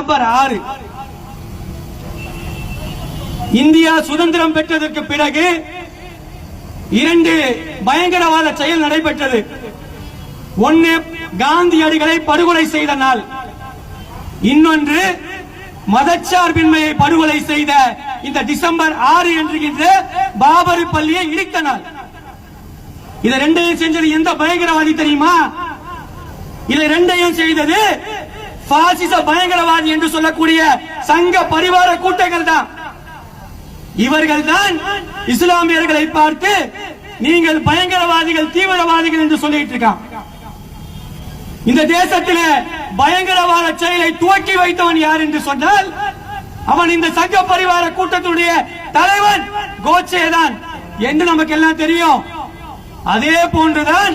December 6 India சுதந்திரம் பெற்றதற்கு பிறகு 2 பயங்கரவாத செயல் நடைபெற்றது. ஒன்று காந்தியடிகளை படுகொலை செய்த நாள், இன்னொன்று மதச்சார்பின்மையை படுகொலை செய்த இந்த டிசம்பர் 6 என்கின்ற பாபர் பள்ளியை இடித்த நாள். இதை ரெண்டையும் செஞ்சது எந்த பயங்கரவாதி தெரியுமா? இதை ரெண்டையும் செய்தது பாசிச பயங்கரவாதி என்று சொல்லக்கூடிய சங்க பரிவார கூட்டங்கள் தான். இவர்கள் தான் இஸ்லாமியர்களை பார்த்து நீங்கள் பயங்கரவாதிகள், தீவிரவாதிகள் என்று சொல்லிட்டு இருக்கான். இந்த தேசத்தில் பயங்கரவாத செயலை துவக்கி வைத்தவன் யார் என்று சொன்னால் அவன் இந்த சங்க பரிவார கூட்டத்துடைய தலைவன் கோட்சே தான் என்று நமக்கு எல்லாம் தெரியும். அதே போன்றுதான்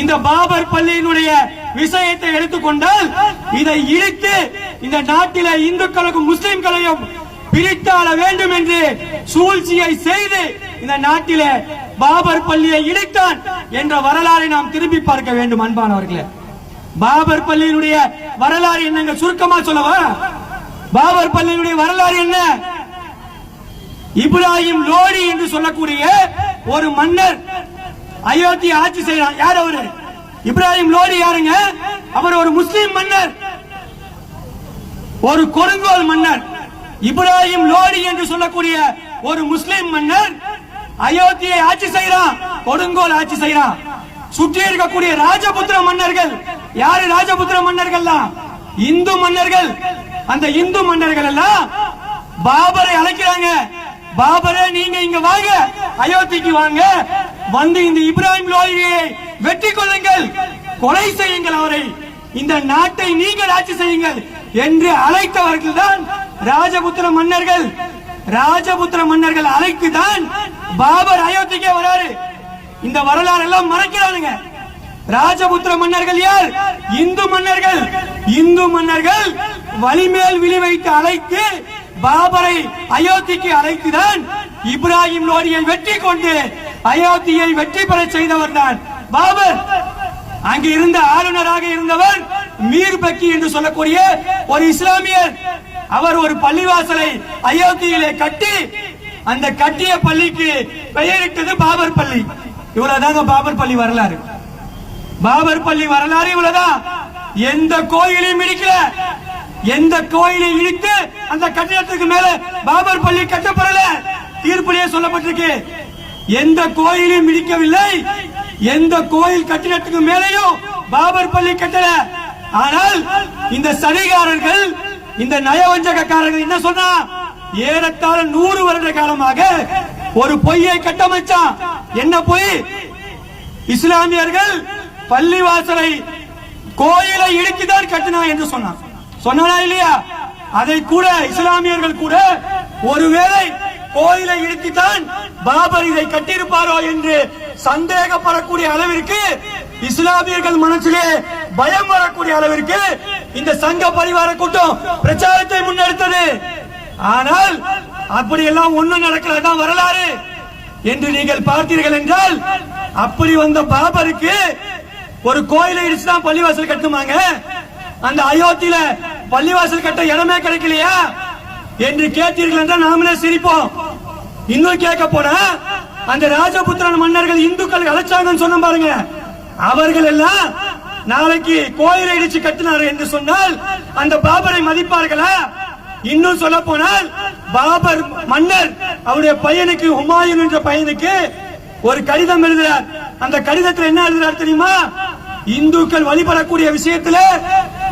இந்த பாபர் பள்ளியினுடைய விஷயத்தை எடுத்துக்கொண்டால் இதை இழுத்து இந்த நாட்டில இந்துக்களுக்கும் முஸ்லிம்களையும் பிரித்தாள வேண்டும் என்று சூழ்ச்சியை செய்து இந்த நாட்டில பாபர் பள்ளியை இடித்தான் என்ற வரலாறை நாம் திரும்பி பார்க்க வேண்டும். அன்பானவர்களே, பாபர் பள்ளியினுடைய வரலாறு என்னங்க சுருக்கமா சொல்லவா? பாபர் பள்ளியினுடைய வரலாறு என்ன? இப்ராஹிம் லோடி என்று சொல்லக்கூடிய ஒரு மன்னர் அயோத்தியை ஆட்சி செய்யறான். யார் அவரு? இப்ராஹிம் லோடி யாருங்க? அவர் ஒரு முஸ்லிம் மன்னர், ஒரு கொடுங்கோல் மன்னர். இப்ராஹிம் லோடி என்று சொல்லக்கூடிய ஒரு முஸ்லிம் மன்னர் அயோத்தியை ஆட்சி செய்யறான், கொடுங்கோல் ஆட்சி செய்யறான். சுற்றி இருக்கக்கூடிய ராஜபுத்திர மன்னர்கள் யாரு? ராஜபுத்திர மன்னர்கள் இந்து மன்னர்கள். அந்த இந்து மன்னர்கள் எல்லாம் பாபரை அழைக்கிறாங்க. பாபரே, நீங்க இங்க வாங்க, அயோத்திக்கு வாங்க, வந்து இந்த இப்ராஹிம் லோடியை வெற்றி கொள்ளுங்கள், கொலை செய்யுங்கள், அவரை, இந்த நாட்டை நீங்கள் ஆட்சி செய்யுங்கள் என்று அழைத்தவர்கள் தான் ராஜபுத்திர மன்னர்கள். ராஜபுத்திர மன்னர்கள் அழைத்து தான் பாபர் அயோத்திக்கே வராரு. இந்த வரலாறு எல்லாம் மறைக்கிறானுங்க. ராஜபுத்திர மன்னர்கள் யார்? இந்து மன்னர்கள். இந்து மன்னர்கள் வலிமேல் விழி வைத்து அழைத்து பாபரை அயோத்திக்கு அழைத்துதான் இப்ராஹிம் லோடியை வெற்றி கொண்டு அயோத்தியை வெற்றி பெற செய்தவர் தான் பாபர். அங்கு இருந்த ஆளுநராக இருந்தவர் மீர் பக்கி என்று சொல்லக்கூடிய ஒரு இஸ்லாமியர். அவர் ஒரு பள்ளிவாசலை அயோத்தியிலே கட்டி அந்த கட்டிய பள்ளிக்கு பெயரிட்டது பாபர் பள்ளி. இவ்வளவுதாங்க பாபர் பள்ளி வரலாறு. பாபர் பள்ளி வரலாறு இவ்வளவுதான். எந்த கோயிலையும் இடிக்கல, எந்த கோயிலை இடித்து அந்த கட்டிடத்துக்கு மேல பாபர் பள்ளி கட்டப்படல. தீர்ப்பிலேயே சொல்லப்பட்டிருக்கு. எந்த கோயிலையும் இடிக்கவில்லை, எந்த கோயில் கட்டிடத்துக்கு மேலேயும் பாபர் பள்ளி கட்டல. ஆனால் இந்த சதிகாரர்கள், இந்த நயவஞ்சகக்காரர்கள் என்ன சொன்னா, ஏறத்தாழ 100 வருட காலமாக ஒரு பொய்யை கட்டமைச்சான். என்ன பொய்? இஸ்லாமியர்கள் பள்ளிவாசலை, கோயிலை இடித்துதான் கட்டினா என்று சொன்னான். சொன்னா இல்லையா? அதை கூட இஸ்லாமியர்கள் கூட ஒருவேளை கோயிலை இடித்துத்தான் பாபர் இதை கட்டியிருப்பாரோ என்று சந்தேகப்படக்கூடிய அளவிற்கு, இஸ்லாமியர்கள் மனசிலே பயம் வரக்கூடிய அளவிற்கு இந்த சங்க பரிவார கூட்டம் பிரச்சாரத்தை முன்னெடுத்தது. ஆனால் அப்படியெல்லாம் ஒன்னும் நடக்கிறதான் வரலாறு என்று நீங்கள் பார்த்தீர்கள் என்றால், அப்படி வந்த பாபருக்கு ஒரு கோயிலை இடிச்சுதான் பள்ளிவாசல் கட்டுமாங்க? அந்த அயோத்தியில பள்ளிவாசல் கட்ட இடமே கிடைக்கலையா என்று கேட்டீர்கள் என்றால் நாமளே சிரிப்போம். இன்னும் கேட்க போனா, அந்த ராஜபுத்திரன் மன்னர்கள் இந்துக்கள் அழைச்சாங்கன்னு சொன்ன பாருங்க, அவர்கள் எல்லாம் நாளைக்கு கோயிலை இடிச்சு கட்டினார் என்று சொன்னால் அந்த பாபரை மதிப்பார்களா? இன்னும் சொல்ல போனால், பாபர் மன்னர் அவருடைய பையனுக்கு, ஹுமாயூன் என்ற பையனுக்கு ஒரு கடிதம் எழுதுகிறார். அந்த கடிதத்தில் என்ன எழுதுகிறார் தெரியுமா? இந்துக்கள் வழிபடக்கூடிய விஷயத்துல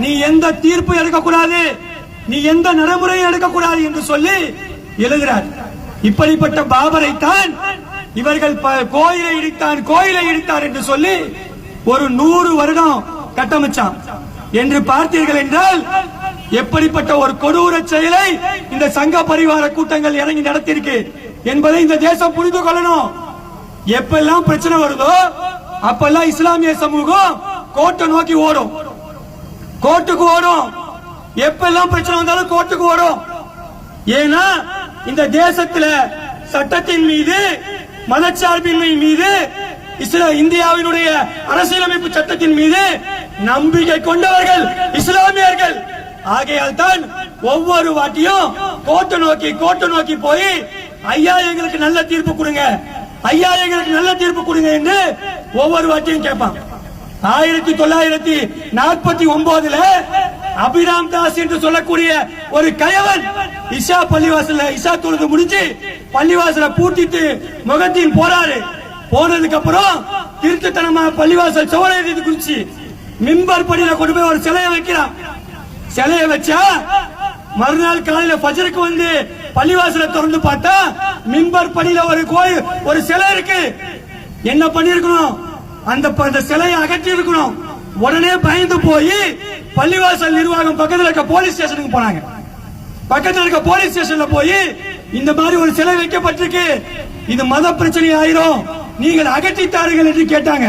நீ எந்த தீர்ப்பு எடுக்கக்கூடாது, நீ எந்த நடைமுறையும் எடுக்கக்கூடாது என்று சொல்லி எழுதுகிறார். இப்படிப்பட்ட பாபரை தான் இவர்கள் கோயிலை இடித்தான், கோயிலை இடித்தார் என்று சொல்லி ஒரு 100 வருடம் கட்டமைச்சான் என்று பார்த்தீர்கள் என்றால், எப்படிப்பட்ட ஒரு கொடூர செயலை இந்த சங்க பரிவார கூட்டங்கள் இறங்கி நடத்தியிருக்கு என்பதை இந்த தேசம் புரிந்து கொள்ளணும். எப்பெல்லாம் பிரச்சனை வருதோ அப்பெல்லாம் இஸ்லாமிய சமூகம் கோர்ட்டை நோக்கி ஓடும், கோர்ட்டுக்கு ஓடும். எப்பெல்லாம் பிரச்சனை வந்தாலும் கோர்ட்டுக்கு ஓடும். ஏன்னா இந்த தேசத்துல சட்டத்தின் மீது, மதச்சார்பின்மை மீது, இந்தியாவினுடைய அரசியலமைப்பு சட்டத்தின் மீது நம்பிக்கை கொண்டவர்கள் இஸ்லாமியர்கள். ஆகையால் தான் ஒவ்வொரு வாட்டியும் கோட்டை நோக்கி போய் ஐயா எங்களுக்கு நல்ல தீர்ப்பு கொடுங்க, ஐயா எங்களுக்கு நல்ல தீர்ப்பு கொடுங்க என்று ஒவ்வொரு வாட்டியும் கேட்பான். 1949 அபிராம் தாஸ் என்று சொல்லக்கூடிய ஒரு கயவன் இஷா பள்ளிவாசல்ல இஷா தொழுது முடிஞ்சு பள்ளிவாசல பூட்டிட்டு முகத்தின் போனதுக்கு அப்புறம் திருட்டுத்தனமா பள்ளிவாசல் சோழ குறிச்சு மிம்பர் படியில கொண்டு போய் ஒரு சிலையை வைக்கிறான். சிலையை வச்சா மறுநாள் காலையில பஜருக்கு வந்து பள்ளிவாசல திறந்து பார்த்தா மிம்பர் படியில ஒரு சிலை இருக்கு. என்ன பண்ணிருக்கணும்? அந்த சிலையை அகற்றி இருக்கணும். உடனே பயந்து போய் பள்ளிவாசல் நிர்வாகம் பக்கத்தில் இருக்க போலீஸ் ஸ்டேஷனுக்கு போனாங்க. பக்கத்தில் இருக்க போலீஸ் ஸ்டேஷன்ல போய் இந்த மாதிரி ஒரு சிலை வைக்கப்பட்டிருக்கு, இது மத பிரச்சனை ஆயிரும், நீங்கள் அகற்றித்தார்கள் என்று கேட்டாங்க.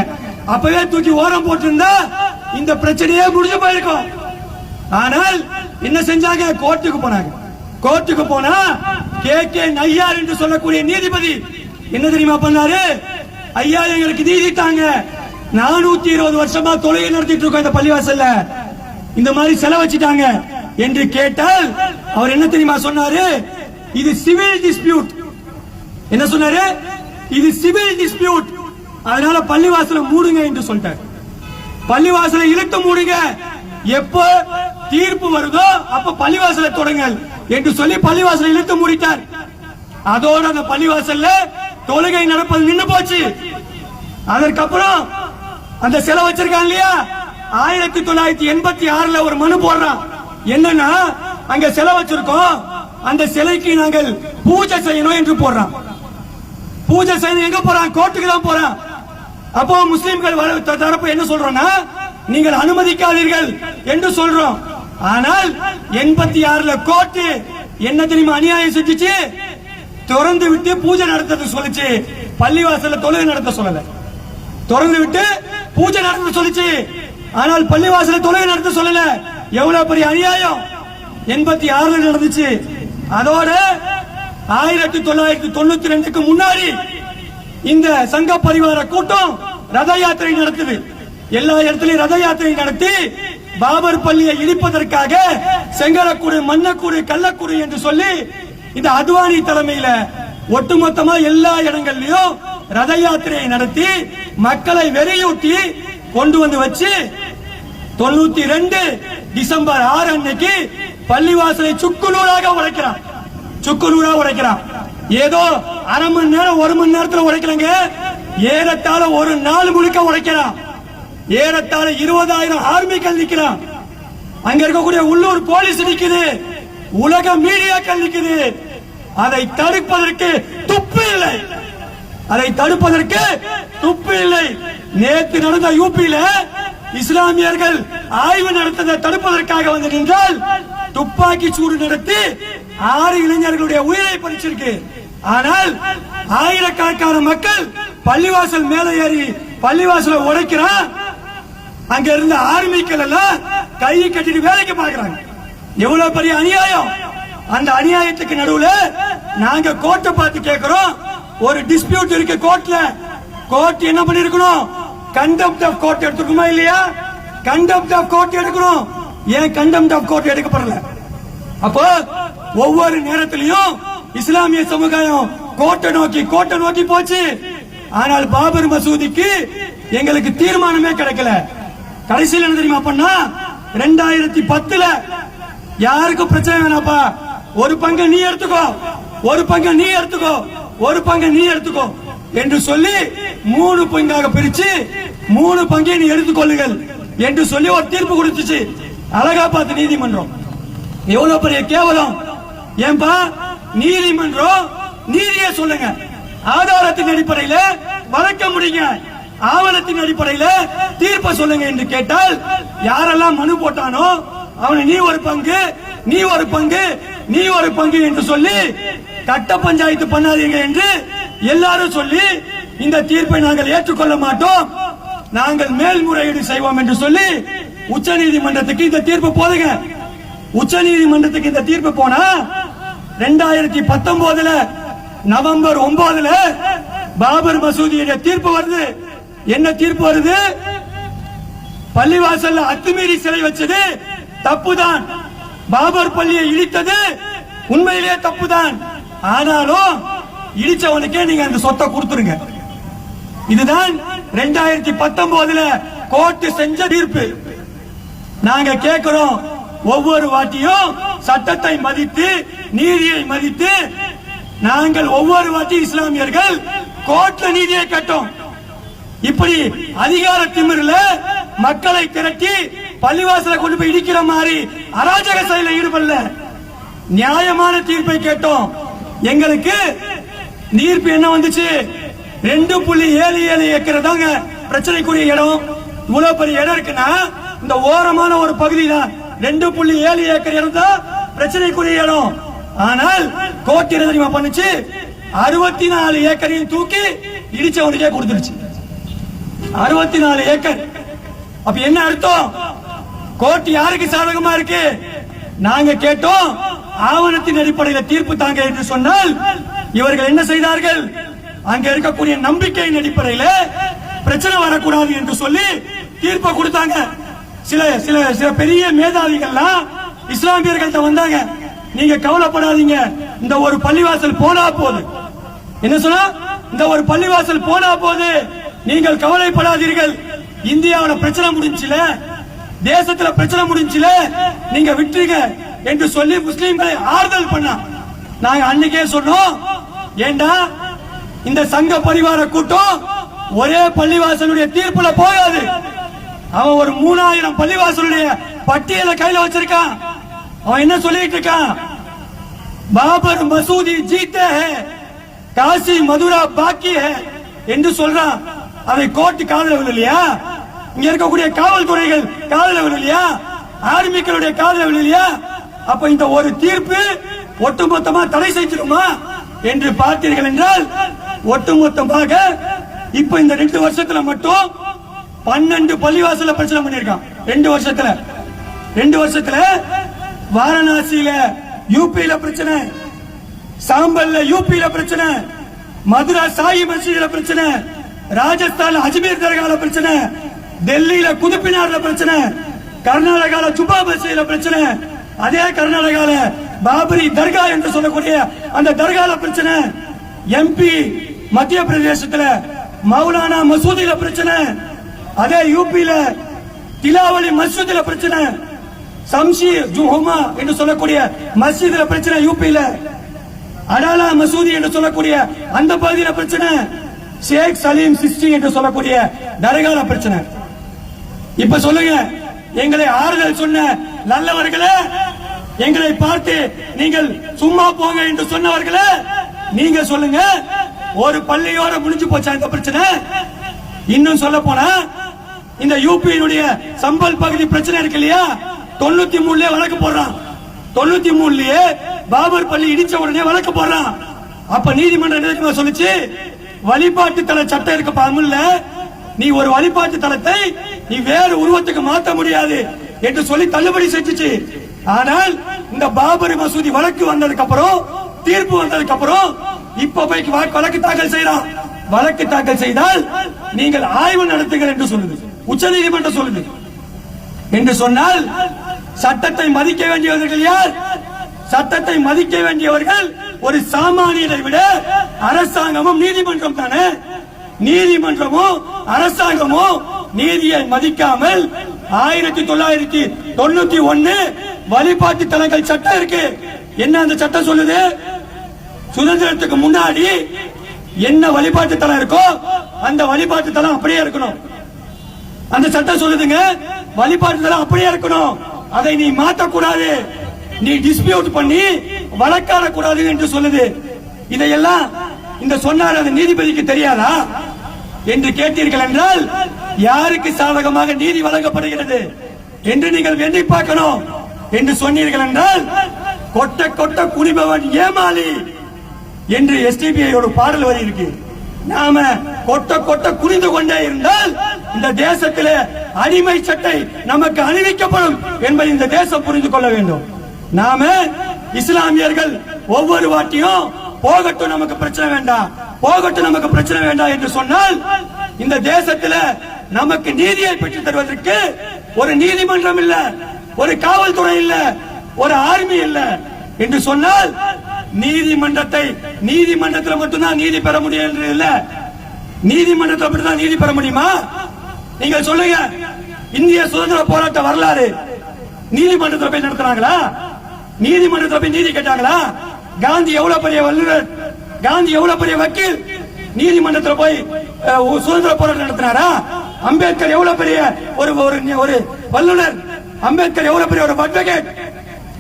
அப்பவே தூக்கி ஓரம் போட்டிருந்தா இந்த பிரச்சனையே முடிஞ்சு போயிருக்கும். ஆனால் என்ன செஞ்சாங்க? கோர்ட்டுக்கு போனாங்க. கோர்ட்டுக்கு போனா கே நையார் என்று சொல்லக்கூடிய நீதிபதி என்ன தெரியுமா பண்ணாரு? ஐயா எங்களுக்கு நீதி தாங்க, 420 வருஷமா தொழுகை நடத்திட்டு இருக்கோம் இந்த பள்ளிவாசல்ல, இந்த மாதிரி செலவு வச்சுட்டாங்க என்று கேட்டால் அவர் என்ன தெரியுமா சொன்னாரு? இது சிவில் டிஸ்பியூட். என்ன சொன்னாரு? இது சிவில் டிஸ்பியூட், அதனால பள்ளிவாசலை மூடுங்க என்று சொல்லிட்டார். பள்ளிவாசலை இழுத்து மூடுங்க, எப்ப தீர்ப்பு வருதோ அப்ப பள்ளிவாசலை தொடங்கள் என்று சொல்லி பள்ளிவாசலை இழுத்து மூடிட்டார். அதோட அந்த பள்ளிவாசல்ல தொழுகை நடப்பது நின்று போச்சு. அதற்கப்புறம் அந்த சிலை வச்சிருக்காங்க இல்லையா, 1986 ஒரு மனு போடுறான். என்னன்னா அங்க சிலை வச்சிருக்கோம், அந்த சிலைக்கு நாங்கள் பூஜை செய்யணும் என்று போடுறான். பூஜை செய்யணும் எங்க போறான்? கோர்ட்டுக்கு தான் போறான். அப்போ முஸ்லிம்கள் தரப்பு என்ன சொல்றோம்னா, நீங்கள் அனுமதிக்காதீர்கள் என்று சொல்றோம். ஆனால் 86 கோர்ட்டு என்ன தெரியுமா அநியாயம் செஞ்சுச்சு? திறந்து விட்டு பூஜை நடத்த சொல்லுச்சு, பள்ளிவாசல்ல தொழுகை நடத்த சொல்லல. திறந்து விட்டு பூஜை நடத்த சொல்லுச்சு, ஆனால் பள்ளிவாசல்ல தொழுகை நடத்த சொல்லல. எவ்வளவு பெரிய அநியாயம் 86 நடந்துச்சு. அதோட 1992க்கு முன்னாடி இந்த சங்க பரிவார கூட்டம் ரத யாத்திரை நடத்துது. எல்லா இடத்திலையும் ரத யாத்திரை நடத்தி பாபர் பள்ளியை இடிப்பதற்காக செங்கலக்கூடு, மண்ணக்கூடு, கள்ளக்கூடு என்று சொல்லி இந்த அத்வானி தலைமையில ஒட்டுமொத்தமா எல்லா இடங்கள்லயும் ரத யாத்திரையை நடத்தி மக்களை வெறியூட்டி கொண்டு வந்து வச்சு 92 டிசம்பர் 6 அன்னைக்கு பள்ளிவாசலை சுக்குநூறாக உடைக்கிறான். சுக்குநூறா உடைக்கிறான். ஏதோ அரை மணி நேரம் 1 மணி நேரத்தில் உடைக்கிறாங்க, ஏறத்தாழ ஒரு நாள் முழுக்க உடைக்கிறான். ஏறத்தாழ 20,000 ஆர்மிகள் நிக்கிறான். அங்க இருக்கக்கூடிய உள்ளூர் போலீஸ் நிக்குது, உலக மீடியாக்கள் நிக்குது. அதை தடுப்பதற்கு துப்பு இல்லை, அதை தடுப்பதற்கு துப்பு இல்லை. நேற்று நடந்த யூபியில இஸ்லாமியர்கள் ஆய்வு நடத்ததை தடுப்பதற்காக வந்து நின்றால் துப்பாக்கி சூடு நடத்தி 6 இளைஞர்களுடைய உயிரை பறிச்சிருக்கு. ஆனால் ஆயிரக்கணக்கான மக்கள் பள்ளிவாசல் மேல ஏறி பள்ளிவாசலை உடைக்கிறான். அங்க இருந்த ஆர்மிக்கள் எல்லாம் கை கட்டிட்டு வேலைக்கு பார்க்கிறாங்க. எவ்வளவு பெரிய அநியாயம்! அந்த அநியாயத்துக்கு நடுவுல நாங்க கோர்ட்டை பார்த்து கேட்கிறோம். ஒரு டிஸ்பியூட் இருக்கு கோர்ட்ல, கோர்ட் என்ன பண்ணிருக்கணும்? கண்டெம்ட் ஆஃப் கோர்ட் எடுத்துக்குமா இல்லையா? கண்டெம்ட் ஆஃப் கோர்ட் எடுக்கணும். ஏன் கண்டெம்ட் ஆஃப் கோர்ட் எடுக்கப்படல? அப்போ ஒவ்வொரு நேரத்திலையும் இஸ்லாமிய சமுதாயம் கோர்ட்டை நோக்கி போச்சு. ஆனால் பாபர் மசூதிக்கு எங்களுக்கு தீர்மானமே கிடைக்கல. கடைசியில் என்ன தெரியுமா பண்ணா? 2010 யாருக்கு பிரச்சனை வேணாப்பா, ஒரு பங்கு நீ எடுத்துக்கோ, ஒரு பங்கு நீ எடுத்துக்கோ, ஒரு பங்கு நீ எடுத்துக்கோ என்று சொல்லி 3 பங்காக பிரிச்சு 3 பங்கை நீ எடுத்துக்கொள்ளுங்கள் என்று சொல்லி ஒரு தீர்ப்பு கொடுத்துச்சு அலகாபாத் நீதிமன்றம். எவ்வளவு பெரிய கேவலம்! ஏன்பா நீதிமன்றம் நீதியை சொல்லுங்க, ஆதாரத்தின் அடிப்படையில் வழக்க முடியுங்க, ஆவணத்தின் அடிப்படையில் தீர்ப்பை சொல்லுங்க என்று கேட்டால் யாரெல்லாம் மனு போட்டானோ அவனை நீ ஒரு பங்கு, நீ ஒரு பங்கு, நீ ஒரு பங்கு என்று சொல்லி கட்ட பஞ்சாயத்து பண்ணாதீங்க என்று எல்லாரும் சொல்லி இந்த தீர்ப்பை நாங்கள் ஏற்றுக்கொள்ள மாட்டோம், நாங்கள் மேல்முறையீடு செய்வோம் என்று சொல்லி உச்ச நீதிமன்றத்துக்கு இந்த தீர்ப்பு போதுங்க. உச்ச நீதிமன்றத்துக்கு இந்த தீர்ப்பு போனா 2019 நவம்பர் 9 பாபர் மசூதியுடைய தீர்ப்பு வருது. என்ன தீர்ப்பு வருது? பள்ளிவாசல்ல அத்துமீறி சிலை வச்சது தப்புதான், பாபர் பள்ளியை இடித்தது உண்மையிலேயே தப்புதான். ஆனாலும் இடிச்சவனுக்கே நீங்க அந்த சொத்தை கொடுத்துருங்க. இதுதான் 2019 கோர்ட் செஞ்ச தீர்ப்பு. நாங்க கேட்கிறோம், ஒவ்வொரு வாட்டியும் சட்டத்தை மதித்து நீதியை மதித்து நாங்கள் ஒவ்வொரு வாட்டி இஸ்லாமியர்கள் கோர்ட்ல நீதியை கேட்டோம். இப்படி அதிகார திமிர்ல மக்களை திரட்டி பள்ளிவாசலை கொண்டு போய் இடிக்கிற மாதிரி அராஜக செயலில் ஈடுபடல. நியாயமான தீர்ப்பை கேட்டோம். எங்களுக்கு தீர்ப்பு என்ன வந்துச்சு? 2.77 ஏக்கர் தாங்க பிரச்சனைக்குரிய இடம். இவ்வளவு பெரிய இடம் இருக்குன்னா இந்த ஓரமான ஒரு பகுதி தான் 2.7 ஏக்கர் இடம் தான் பிரச்சனைக்குரிய இடம். ஆனால் கோர்ட் என்ன தெரியுமா பண்ணுச்சு? 64 ஏக்கரையும் தூக்கி இடிச்சவனுக்கே கொடுத்துருச்சு. 64 ஏக்கர். அப்ப என்ன அர்த்தம்? கோர்ட் யாருக்கு சாதகமா இருக்கு? நாங்க கேட்டோம், ஆவணத்தின் அடிப்படையில் தீர்ப்பு தாங்க என்று சொன்னால் இவர்கள் என்ன செய்தார்கள்? அங்க இருக்கக்கூடிய நம்பிக்கையின் அடிப்படையில் பிரச்சனை வரக்கூடாது என்று சொல்லி தீர்ப்பை கொடுத்தாங்க. சில சில சில பெரிய மேதாவிகள்லாம் இஸ்லாமியர்கள்ட்ட வந்தாங்க, நீங்க கவலைப்படாதீங்க, இந்த ஒரு பள்ளிவாசல் போனா போது. என்ன சொன்னா? இந்த ஒரு பள்ளிவாசல் போனா போது, நீங்கள் கவலைப்படாதீர்கள், இந்தியாவில் பிரச்சனை முடிஞ்சுல, தேசத்துல பிரச்சனை முடிஞ்சுல, நீங்க விட்டுருங்க என்று சொல்லி முஸ்லிம்களை ஆறுதல் பண்ணா. நாங்க அன்னைக்கே சொன்னோம், ஏண்டா இந்த சங்க பரிவார கூட்டம் ஒரே பள்ளிவாசலுடைய தீர்ப்புல போகாது. அவன் ஒரு 3000 பள்ளிவாசலுடைய பட்டியலை கையில வச்சிருக்கான். அவன் என்ன சொல்லிட்டு இருக்கான்? பாபர் மசூதி ஜீத்தே ஹை, காசி மதுரா பாக்கி ஹை என்று சொல்றான். அதை கோர்ட் காதல விழலையா? இங்க இருக்கக்கூடிய காவல்துறைகள் காதல விழலையா? ஆர்மிக்களுடைய காதல விழலையா? அப்ப இந்த ஒரு தீர்ப்பு ஒட்டுமொத்தமா தடை செஞ்சிருமா என்று பார்த்தீர்கள் என்றால், ஒட்டுமொத்தமாக இப்ப இந்த 2 வருஷத்துல மட்டும் 12 பள்ளிவாசல பிரச்சனை பண்ணிருக்கான். 2 வருஷத்துல வாரணாசியில யூபியில பிரச்சனை, சாம்பல்ல யூபியில பிரச்சனை, மதுரா சாயி மஸ்ஜித்ல பிரச்சனை, ராஜஸ்தான் அஜ்மீர் தர்கால பிரச்சனை, டெல்லியில குதுப்பினார்ல பிரச்சனை, கர்நாடகால சுபா மஸ்ஜித்ல பிரச்சனை, அதே கர்நாடகால பாபரி தர்கா என்று சொல்லக்கூடிய அந்த தர்கால பிரச்சனை, எம்பி மத்திய பிரதேசத்துல மௌலானா மசூதில பிரச்சனை, அதே யூபியில திலாவளி மஸ்ஜித்ல பிரச்சனை, சம்ஷி ஜுஹுமா என்று சொல்லக்கூடிய மஸ்ஜித்ல பிரச்சனை, யூபியில அடாலா மசூதி என்று சொல்லக்கூடிய அந்த பகுதியில பிரச்சனை, ஷேக் சலீம் சிஸ்டி என்று சொல்லக்கூடிய தர்கால பிரச்சனை. இப்ப சொல்லுங்க, எங்களை ஆறுதல் சொன்ன நல்லவர்களே, எங்களை பார்த்து நீங்கள் சும்மா போங்க என்று சொன்னவர்களே, நீங்க சொல்லுங்க, ஒரு பள்ளியோட முடிஞ்சு போச்சா இந்த பிரச்சனை? இன்னும் சொல்ல போனா இந்த யூபியினுடைய சம்பல் பகுதி பிரச்சனை இருக்கு இல்லையா, 93 வழக்கு போடுறான். 93 பாபர் பள்ளி இடிச்ச உடனே வழக்கு போடுறான். அப்ப நீதிமன்றம் என்ன சொல்லுச்சு? வழிபாட்டு தல சட்டம் இருக்க அமல்ல, நீ ஒரு வழிபாட்டு தலத்தை நீ வேறு உருவத்துக்கு மாற்ற முடியாது என்று சொல்லி தள்ளுபடி செஞ்சுச்சு. ஆனால் இந்த பாபர் மசூதி வழக்கு வந்ததுக்கு அப்புறம், தீர்ப்பு வந்ததுக்கு அப்புறம் இப்ப போய் வழக்கு தாக்கல் செய்யறான். வழக்கு தாக்கல் செய்தால் நீங்கள் ஆய்வு நடத்துங்கள் என்று சொல்லுது உச்ச நீதிமன்றம் சொல்லுது. என்று சொன்னால் சட்டத்தை மதிக்க வேண்டியவர்கள் யார்? சட்டத்தை மதிக்க வேண்டியவர்கள் ஒரு சாமானியரை விட அரசாங்கமும் நீதிமன்றம் தானே. நீதிமன்றமும் அரசாங்கமும் நீதியை மதிக்காமல் 1991 வழிபாட்டு தலங்கள் சட்டம் இருக்கு. என்ன அந்த சட்டம் சொல்லுது? சுதந்திரத்துக்கு முன்னாடி என்ன வழிபாட்டு தலம் இருக்கோ அந்த வழிபாட்டு தலம் அப்படியே இருக்கணும். அந்த சட்டம் சொல்லுதுங்க, வழிபாட்டு தலம் அப்படியே இருக்கணும், அதை நீ மாற்றக்கூடாது, நீ டிஸ்பியூட் பண்ணி வழக்காட கூடாது என்று சொல்லுது. இதையெல்லாம் இந்த சொன்னார் அந்த நீதிபதிக்கு தெரியாதா என்று கேட்டீர்கள் என்றால், யாருக்கு சாதகமாக நீதி வழங்கப்படுகிறது என்று நீங்கள் எண்ணி பார்க்கணும். என்று சொன்னீர்கள் என்றால், கொட்ட கொட்ட குடிபவன் ஏமாளி என்று எஸ்டிபிஐ ஒரு பாடல் வரி இருக்கு. நாம கொட்ட கொட்ட குனிந்து கொண்டே இருந்தால் இந்த தேசத்திலே அடிமை சட்டை நமக்கு அணிவிக்கப்படும் என்பதை இந்த தேசம் புரிந்து கொள்ள வேண்டும். நாம இஸ்லாமியர்கள் ஒவ்வொரு வாட்டியும் போகட்டும் நமக்கு பிரச்சனை வேண்டாம், போகட்டும் நமக்கு பிரச்சனை வேண்டாம் என்று சொன்னால், இந்த தேசத்துல நமக்கு நீதியை பெற்றுத் தருவதற்கு ஒரு நீதிமன்றம் இல்ல, ஒரு காவல்துறை இல்ல, ஒரு ஆர்மி இல்ல என்று சொன்னால் நீதிமன்றத்தில் மட்டும்தான் நீதி பெற முடியும் என்று இல்ல. நீதிமன்றத்தில் மட்டும்தான் நீதி பெற முடியுமா? நீங்கள் சொல்லுங்க. இந்திய சுதந்திர போராட்ட வரலாறு நீதிமன்றத்தில் போய் நடத்துறாங்களா? நீதிமன்றத்தில் போய் நீதி கேட்டாங்களா? காந்தி எவ்வளவு பெரிய வல்லுநர், காந்தி எவ்வளவு பெரிய வக்கீல், நீதிமன்றத்தில் போய் சுதந்திர போராட்டம் நடத்தினாரா? அம்பேத்கர் எவ்வளவு பெரிய ஒரு வல்லுநர், அம்பேத்கர் எவ்வளவு பெரிய ஒரு அட்வொகேட்,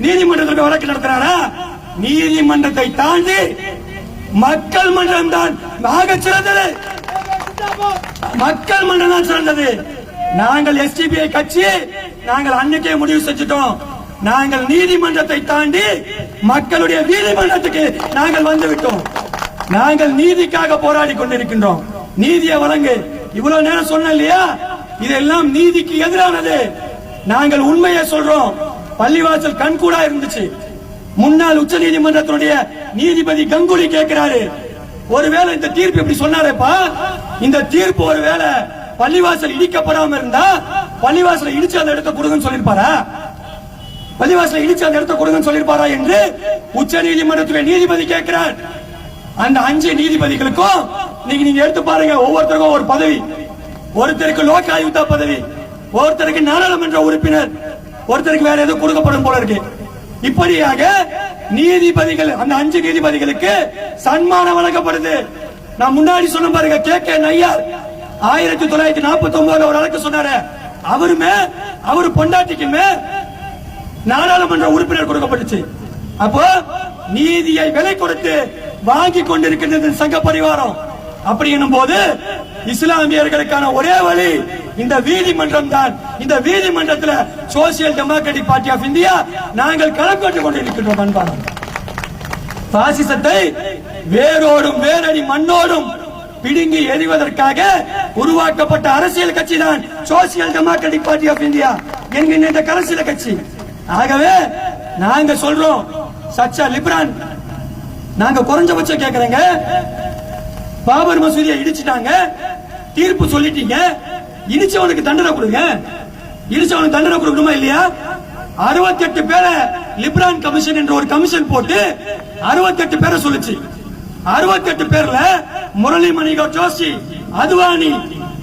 நீதிமன்றத்தில் வழக்கு நடத்தினாரா? நீதிமன்றத்தை தாண்டி மக்கள் மன்றம் தான் ஆக சிறந்தது. மக்கள் மன்றம் தான் சிறந்தது. நாங்கள் எஸ்டிபிஐ கட்சி நாங்கள் அன்னைக்கே முடிவு செஞ்சிட்டோம். நாங்கள் நீதிமன்றத்தை தாண்டி மக்களுடைய நீதிமன்றத்துக்கு நாங்கள் வந்துவிட்டோம். நாங்கள் நீதிக்காக போராடி கொண்டிருக்கின்றோம். நீதியை வழங்கு. இவ்வளவு நேரம் சொன்ன இல்லையா, இதெல்லாம் நீதிக்கு எதிரானது. நாங்கள் உண்மையை சொல்றோம். பள்ளிவாசல் கண்கூடா இருந்துச்சு. முன்னாள் உச்ச நீதிமன்றத்தினுடைய நீதிபதி கங்குலி கேட்கிறாரு, ஒருவேளை இந்த தீர்ப்பு இப்படி சொன்னாரேப்பா, இந்த தீர்ப்பு ஒருவேளை பள்ளிவாசல் இடிக்கப்படாம இருந்தா பள்ளிவாசலை இடிச்சு அந்த இடத்தை கொடுங்கன்னு சொல்லிருப்பாரா? பள்ளிவாசலை இடிச்சு அந்த இடத்தை கொடுங்கன்னு சொல்லிருப்பாரா என்று உச்ச நீதிமன்றத்துடைய நீதிபதி கேட்கிறார். அந்த 5 நீதிபதிகளுக்கும் நீங்க எடுத்து பாருங்க, ஒவ்வொருத்தருக்கும் ஒரு பதவி. ஒருத்தருக்கு லோக் ஆயுக்தா பதவி, ஒருத்தருக்கு நாடாளுமன்ற உறுப்பினர், ஒருத்தருக்கு வேற ஏதோ கொடுக்கப்படும் போல இருக்கு. இப்படியாக நீதிபதிகள், அந்த 5 நீதிபதிகளுக்கு சன்மானம் வழங்கப்படுது. நான் முன்னாடி சொன்ன பாருங்க, கே நையார் 1949 ஒரு வழக்கு சொன்னாரு. அவரு பொண்டாட்டிக்குமே நாடாளுமன்ற உறுப்பினர் கொடுக்கப்பட்டுச்சு. அப்போ நீதியை விலை கொடுத்து வாங்கி கொண்டிருக்கிறது சங்க பரிவாரம். அப்படி எனும் போது இஸ்லாமியர்களுக்கான ஒரே வழி இந்த நீதிமன்றம் தான். இந்த நீதிமன்றத்தில் social democratic party of India நாங்கள் களம் கண்டு கொண்டிருக்கின்றோம். அன்பான பாசிசத்தை வேரோடும் வேரடி மண்ணோடும் பிடுங்கி எறிவதற்காக உருவாக்கப்பட்ட அரசியல் கட்சி தான் social democratic party of India என்கின்ற இந்த அரசியல் கட்சி. ஆகவே நாங்க சொல்றோம், சச்சா லிப்ரான் நாங்க குறைஞ்சபட்சம் கேட்கிறேங்க. பாபர் மசூதியை இடிச்சிட்டாங்க, தீர்ப்பு சொல்லிட்டீங்க, இடிச்சவனுக்கு தண்டனை கொடுங்க. இடிச்சவனுக்கு தண்டனை கொடுக்கணுமா இல்லையா? 68 பேரை லிப்ரான் கமிஷன் என்ற ஒரு கமிஷன் போட்டு 68 பேரை சொல்லுச்சு. 68 பேர்ல முரளி மனோகர் ஜோஷி, அத்வானி,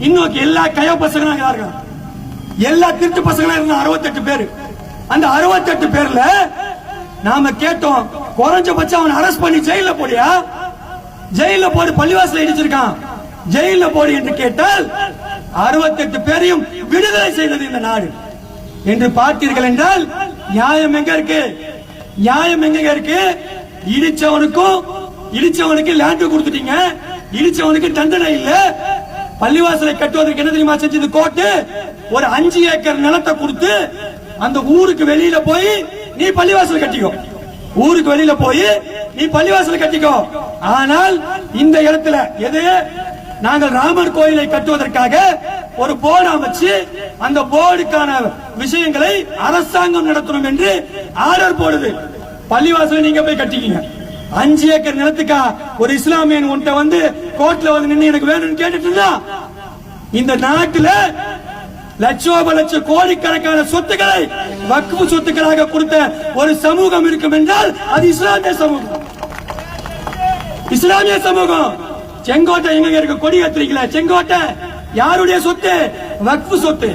இன்னும் எல்லா கய பசங்க, எல்லா திருட்டு பசங்களும் இருந்த 68 பேர். அந்த 68 பேர்ல நாம கேட்டோம், குறைஞ்சபட்சம் அவன் அரெஸ்ட் பண்ணி ஜெயில போடியா, ஜெயில போடு, பள்ளிவாசல இடிச்சிருக்கான், ஜெயில போடு என்று கேட்டால் 68 பேரையும் விடுதலை செய்தது இந்த நாடு என்று பார்த்தீர்கள் என்றால் நியாயம் எங்க இருக்கு? நியாயம் எங்க இருக்கு? இடிச்சவனுக்கு லேண்ட் கொடுத்துட்டீங்க, இடிச்சவனுக்கு தண்டனை இல்ல. பள்ளிவாசலை கட்டுவதற்கு என்ன தெரியுமா செஞ்சது கோர்ட்டு? ஒரு 5 ஏக்கர் நிலத்தை கொடுத்து அந்த ஊருக்கு வெளியில போய் நீ பள்ளிவாசல் கட்டிக்கோ, ஊருக்கு வெளியில போய் நீ பள்ளிவாசல் கட்டிக்கோ. ஆனால் இந்த இடத்துல எது? நாங்கள் ராமர் கோயிலை கட்டுவதற்காக ஒரு போர்டு அமைச்சு அந்த போர்டுக்கான விஷயங்களை அரசாங்கம் நடத்தணும் என்று ஆர்டர் போடுது. பள்ளிவாசலை நீங்க போய் கட்டிக்கீங்க. 5 ஏக்கர் நிலத்துக்கா ஒரு இஸ்லாமியன் உன்ட்ட வந்து கோர்ட்ல வந்து நின்று எனக்கு வேணும்னு கேட்டுட்டு இருந்தா, இந்த நாட்டில் லட்சோப லட்ச கோடிக்கணக்கான சொத்துக்களை வக்ஃபு சொத்துக்களாக கொடுத்த ஒரு சமூகம் இருக்கும் என்றால் அது இஸ்லாமிய சமூகம். இஸ்லாமிய சமூகம். செங்கோட்டை எங்க இருக்கு? கொடி ஏத்துறீங்களா? செங்கோட்டை யாருடைய சொத்து? வக்ஃபு சொத்து.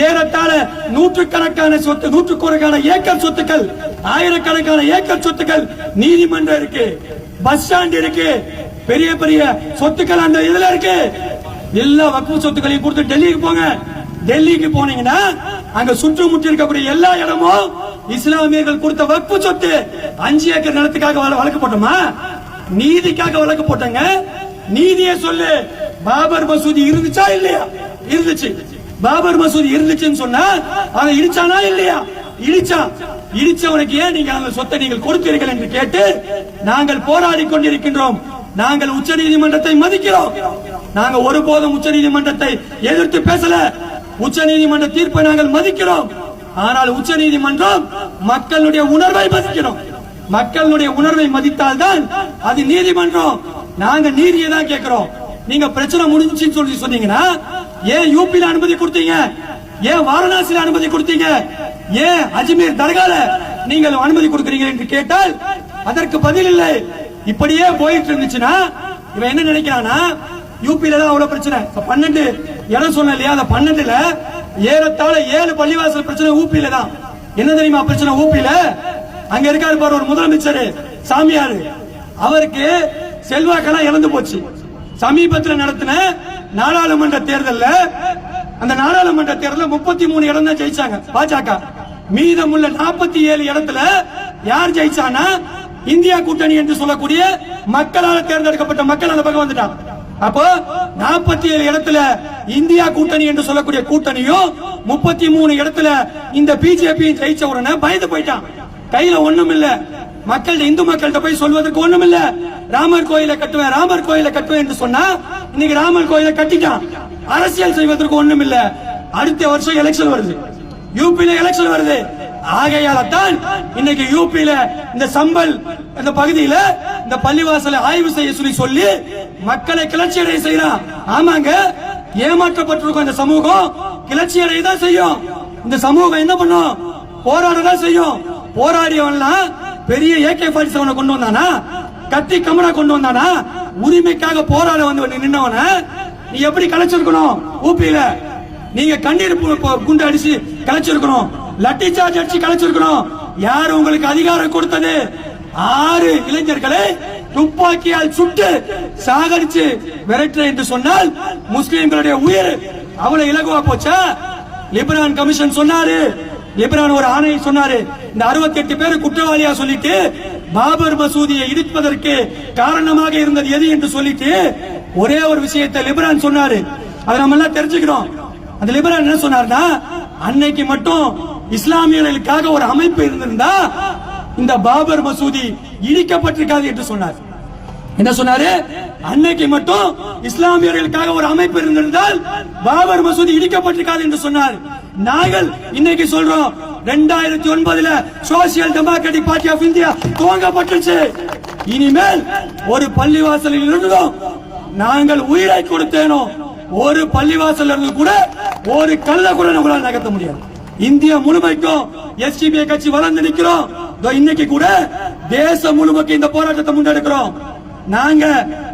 ஏறத்தாழ நூற்றுக்கணக்கான சொத்து, நூற்றுக்கணக்கான ஏக்கர் சொத்துக்கள், ஆயிரக்கணக்கான ஏக்கர் சொத்துக்கள், நீதிமன்றம் இருக்கு, பஸ் ஸ்டாண்ட் இருக்கு, பெரிய பெரிய சொத்துக்கள் அந்த இதுல இருக்கு. எல்லா வக்ஃபு சொத்துக்களையும் கொடுத்து டெல்லிக்கு போங்க. டெல்லிக்கு போனீங்கன்னா அங்க சுற்றுமுற்றி இருக்கக்கூடிய எல்லா இடமும் இஸ்லாமியர்கள் கொடுத்த வக்ஃபு சொத்து. 5 ஏக்கர் நிலத்துக்காக வழக்கு போட்டோமா? நீதிக்காக வழக்கு போட்டாங்க. நீதியை சொல்லு. பாபர் மசூதி இருந்துச்சா இல்லையா? இருந்துச்சு. பாபர் மசூதி இருந்துச்சுன்னு சொன்னா அதை இடிச்சானா இல்லையா? இடிச்சான். இடிச்சவனுக்கு ஏன் நீங்க அந்த சொத்தை நீங்கள் கொடுத்தீர்கள் என்று கேட்டு நாங்கள் போராடி கொண்டிருக்கின்றோம். நாங்கள் உச்ச நீதிமன்றத்தை மதிக்கிறோம். நாங்கள் ஒருபோதும் உச்ச நீதிமன்றத்தை எதிர்த்து பேசல. உச்ச நீதிமன்ற தீர்ப்பை நாங்கள் மதிக்கிறோம். ஆனால் உச்ச நீதிமன்றம் மக்களுடைய உணர்வை மதிக்கிறோம். மக்களுடைய உணர்வை மதித்தால் தான் அது நீதிமன்றம். நாங்க நீதியை தான் கேட்கிறோம். நீங்க பிரச்சனை முடிஞ்சுன்னு சொல்லி சொன்னீங்கன்னா ஏன் யூபில அனுமதி கொடுத்தீங்க? ஏன் வாரணாசியில அனுமதி கொடுத்தீங்க? ஏன் அஜ்மீர் தர்கால நீங்கள் அனுமதி கொடுக்கிறீங்க என்று கேட்டால் அதற்கு பதில் இல்லை. இப்படியே போயிட்டு இருந்துச்சுன்னா இவன் என்ன நினைக்கிறானா, யூபியில தான் அவ்வளவு பிரச்சனை. 12 இடம் சொன்ன இல்லையா, அந்த 12ல ஏறத்தாழ 7 பள்ளிவாசல் பிரச்சனை ஊபியில தான். என்ன தெரியுமா பிரச்சனை ஊபியில? அங்க இருக்காரு பாரு ஒரு முதலமைச்சர் சாமியாரு, அவருக்கு செல்வாக்கெல்லாம் இழந்து போச்சு. சமீபத்தில் நடத்தின நாடாளுமன்ற தேர்தல்ல, அந்த நாடாளுமன்ற தேர்தலில் 33 இடம் தான் ஜெயிச்சாங்க பாஜக. மீதமுள்ள 47 இடத்துல யார் ஜெயிச்சானா, இந்தியா கூட்டணி என்று சொல்லக்கூடிய மக்களால் தேர்ந்தெடுக்கப்பட்ட மக்கள் அந்த பக்கம் வந்துட்டாங்க. அப்போ 47 இடத்துல இந்தியா கூட்டணி என்று சொல்லக்கூடிய கூட்டணியும் 33 இடத்துல இந்த பிஜேபி ஜெயிச்ச உடனே பயந்து போயிட்டான். கையில ஒண்ணும் இல்ல, மக்கள் இந்து மக்கள்கிட்ட போய் சொல்வதற்கு ஒண்ணும் இல்ல. ராமர் கோயிலை கட்டுவேன், ராமர் கோயிலை கட்டுவேன் என்று சொன்னா இன்னைக்கு ராமர் கோயிலை கட்டிட்டான். அரசியல் செய்வதற்கு ஒண்ணும் இல்ல. அடுத்த வருஷம் எலெக்ஷன் வருது, யூபியில எலெக்ஷன் வருது. ஆகையால தான் இன்னைக்கு யூபியில இந்த சம்பல் இந்த பகுதியில இந்த பள்ளிவாசலை ஆய்வு செய்ய சொல்லி மக்களை கிளர்ச்சி அடைய செய்யறான். ஆமாங்க, ஏமாற்றப்பட்டிருக்கும் இந்த சமூகம் கிளர்ச்சி அடைய தான் செய்யும். இந்த சமூகம் என்ன பண்ணும், போராடதான் செய்யும். போராடியவன்லாம் பெரிய AK-47 கொண்டு வந்தானா, கத்தி கமரா கொண்டு வந்தானா, உரிமைக்காக போராட வந்து நின்னவன நீ எப்படி கலைச்சிருக்கணும்? ஊபியில நீங்க கண்ணீர் குண்டு அடிச்சு கலைச்சிருக்கணும், லட்டி சார்ஜ் அடிச்சு கலைச்சிருக்கணும். யார் உங்களுக்கு அதிகாரம் கொடுத்தது? 6 இளைஞர்களை துப்பாக்கியால் சுட்டு சாகடிச்சு விரட்டு என்று சொன்னால் முஸ்லிம்களுடைய உயிர் அவ்வளவு இலகுவா போச்சா? லிபரான் கமிஷன் சொன்னாரு, லிபரான் ஒரு ஆணையை சொன்னாரு, இந்த 68 பேர் குற்றவாளியா சொல்லிட்டு பாபர் மசூதியை இடிப்பதற்கு காரணமாக இருந்தது எது என்று சொல்லிட்டு ஒரே ஒரு விஷயத்தை லிபரான் சொன்னாரு. அதை நம்ம எல்லாம் தெரிஞ்சுக்கிறோம். அந்த லிபரான் என்ன சொன்னார்னா, அன்னைக்கு மட்டும் இஸ்லாமியர்களுக்காக ஒரு அமைப்பு இருந்திருந்தா இந்த பாபர் மசூதி இடிக்கப்பட்டிருக்காது என்று சொன்னார். என்ன சொன்னாரு? அன்னைக்கு மட்டும் இஸ்லாமியர்களுக்காக ஒரு அமைப்பு இருந்திருந்தால் பாபர் மசூதி இடிக்கப்பட்டிருக்காது என்று சொன்னார். நாங்கள் இன்னைக்கு சொல்றோம், 2009 social democratic party of India துவங்கப்பட்டுச்சு. இனிமேல் ஒரு பள்ளிவாசலில் இருந்தோம் நாங்கள் உயிரை கொடுத்தேனோ, ஒரு பள்ளிவாசல் இருந்து கூட ஒரு கல்ல கூட நம்மளால நகர்த்த முடியாது. இந்தியா முழுமைக்கும் SDPI கட்சி வளர்ந்து நிற்கிறோம். இன்னைக்கு கூட தேசம் முழுமைக்கு இந்த போராட்டத்தை முன்னெடுக்கிறோம். நாங்க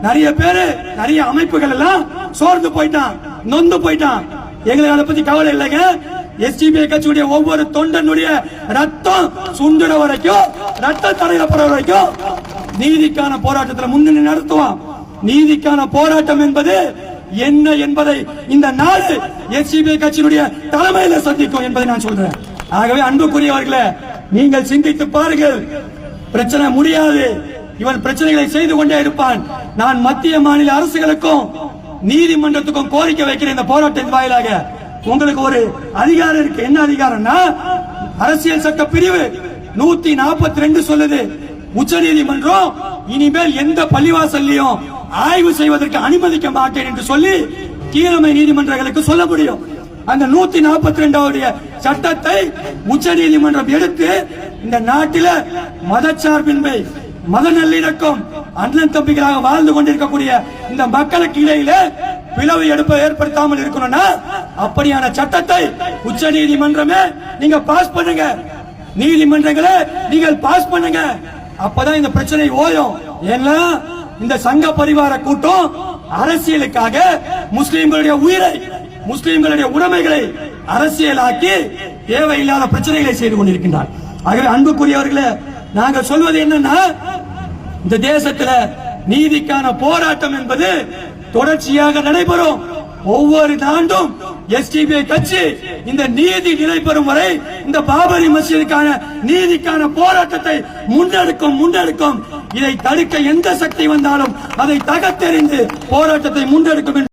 நிறைய பேரு நிறைய அமைப்புகள் எல்லாம் சோர்ந்து போயிட்டான், நொந்து போயிட்டான். எங்களுக்கு அதை பத்தி கவலை இல்லைங்க. SDPI கட்சியுடைய ஒவ்வொரு தொண்டனுடைய ரத்தம் சுண்டுற வரைக்கும், ரத்த தடையப்படுற வரைக்கும் நீதிக்கான போராட்டத்தில் முன்னணி நடத்துவோம். நீதிக்கான போராட்டம் என்பது என்ன என்பதை இந்த நாடு SDPI கட்சியினுடைய தலைமையில் சந்திக்கும் என்பதை நான் சொல்றேன். ஆகவே அன்புக்குரியவர்களே, நீங்கள் சிந்தித்து பாருங்கள். பிரச்சனை முடியாது, இவன் பிரச்சனைகளை செய்து கொண்டே இருப்பான். நான் மத்திய மாநில அரசுகளுக்கும் நீதிமன்றத்துக்கும் கோரிக்கை வைக்கிறேன். இந்த போராட்டத்தின் வாயிலாக உங்களுக்கு ஒரு அதிகாரம் இருக்கு. என்ன அதிகாரம்னா, அரசியல் சட்ட பிரிவு 142 சொல்லுது, உச்ச நீதிமன்றம் இனிமேல் எந்த பள்ளிவாசல்லையும் ஆய்வு செய்வதற்கு அனுமதிக்க மாட்டேன் என்று சொல்லி கீழமை நீதிமன்றங்களுக்கு சொல்ல முடியும். அந்த 142 சட்டத்தை உச்ச நீதிமன்றம் எடுத்து இந்த நாட்டில மதச்சார்பின்மை, மத நல்லிணக்கம், அண்ணன் தம்பிகளாக வாழ்ந்து கொண்டிருக்கக்கூடிய இந்த மக்களுக்கு இடையில பிளவு ஏற்படுத்தாமல் இருக்கணும்னா அப்படியான சட்டத்தை உச்ச நீதிமன்றமே நீங்க பாஸ் பண்ணுங்க. நீதிமன்றங்களே நீங்கள் பாஸ் பண்ணுங்க. அப்பதான் இந்த பிரச்சனை ஓயும். ஏன்னா இந்த சங்க பரிவார கூட்டம் அரசியலுக்காக முஸ்லிம்களுடைய உயிரை, முஸ்லிம்களுடைய உடைமைகளை அரசியலாக்கி தேவையில்லாத பிரச்சனைகளை செய்து கொண்டிருக்கின்றார். ஆகவே அன்புக்குரியவர்களே, நாங்கள் சொல்வது என்னன்னா, இந்த தேசத்துல நீதிக்கான போராட்டம் என்பது தொடர்ச்சியாக நடைபெறும். ஒவ்வொரு ஆண்டும் SDPI கட்சி இந்த நீதி நிலை பெறும் வரை இந்த பாபரி மசூதிக்கான நீதிக்கான போராட்டத்தை முன்னெடுக்கும். இதை தடுக்க எந்த சக்தி வந்தாலும் அதை தகர்த்தெறிந்து போராட்டத்தை முன்னெடுக்கும்.